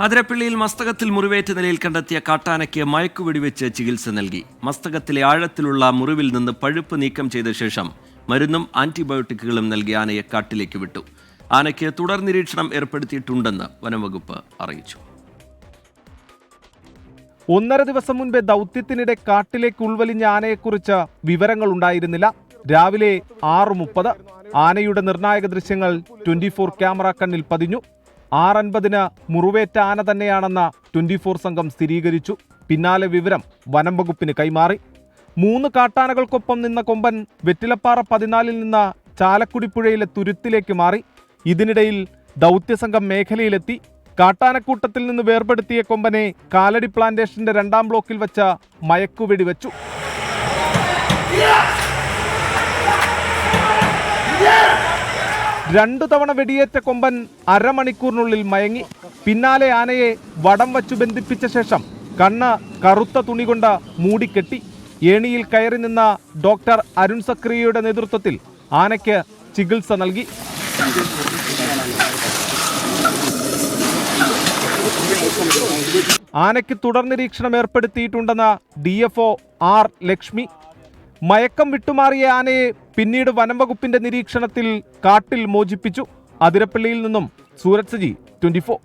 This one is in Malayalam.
അതിരപ്പള്ളിയിൽ മസ്തകത്തിൽ മുറിവേറ്റ നിലയിൽ കണ്ടെത്തിയ കാട്ടാനയ്ക്ക് മയക്കുവെടിവെച്ച് ചികിത്സ നൽകി. മസ്തകത്തിലെ ആഴത്തിലുള്ള മുറിവിൽ നിന്ന് പഴുപ്പ് നീക്കം ചെയ്ത ശേഷം മരുന്നും ആന്റിബയോട്ടിക്കുകളും നൽകി ആനയെ കാട്ടിലേക്ക് വിട്ടു. ആനയ്ക്ക് തുടർ നിരീക്ഷണം ഏർപ്പെടുത്തിയിട്ടുണ്ടെന്ന് വനംവകുപ്പ് അറിയിച്ചു. 1.5 ദിവസം മുൻപേ ദൗത്യത്തിനിടെ കാട്ടിലേക്ക് ഉൾവലിഞ്ഞ ആനയെക്കുറിച്ച് വിവരങ്ങൾ ഉണ്ടായിരുന്നില്ല. രാവിലെ 6:30 ആനയുടെ നിർണായക ദൃശ്യങ്ങൾ 24 ക്യാമറ കണ്ണിൽ പതിഞ്ഞു. 6:50 മുറിവേറ്റ ആന തന്നെയാണെന്ന് 24 സംഘം സ്ഥിരീകരിച്ചു. പിന്നാലെ വിവരം വനംവകുപ്പിന് കൈമാറി. 3 കാട്ടാനകൾക്കൊപ്പം നിന്ന കൊമ്പൻ വെറ്റിലപ്പാറ 14 നിന്ന് ചാലക്കുടിപ്പുഴയിലെ തുരുത്തിലേക്ക് മാറി. ഇതിനിടയിൽ ദൗത്യസംഘം മേഖലയിലെത്തി. കാട്ടാനക്കൂട്ടത്തിൽ നിന്ന് വേർപെടുത്തിയ കൊമ്പനെ കാലടി പ്ലാന്റേഷന്റെ 2ാം ബ്ലോക്കിൽ വെച്ച മയക്കുവെടി വെച്ചു. രണ്ടു തവണ വെടിയേറ്റ കൊമ്പൻ അരമണിക്കൂറിനുള്ളിൽ മയങ്ങി. പിന്നാലെ ആനയെ വടം വച്ചു ബന്ധിപ്പിച്ച ശേഷം കണ്ണ് കറുത്ത തുണി കൊണ്ട് മൂടിക്കെട്ടി. ഏണിയിൽ കയറി നിന്ന ഡോക്ടർ അരുൺ സക്രിയയുടെ നേതൃത്വത്തിൽ ആനയ്ക്ക് ചികിത്സ നൽകി. ആനയ്ക്ക് തുടർ നിരീക്ഷണം ഏർപ്പെടുത്തിയിട്ടുണ്ടെന്ന് DFO R ലക്ഷ്മി. മയക്കം വിട്ടുമാറിയ ആനയെ പിന്നീട് വനംവകുപ്പിന്റെ നിരീക്ഷണത്തിൽ കാട്ടിൽ മോചിപ്പിച്ചു. അതിരപ്പള്ളിയിൽ നിന്നും സൂരജ് സജി, 24.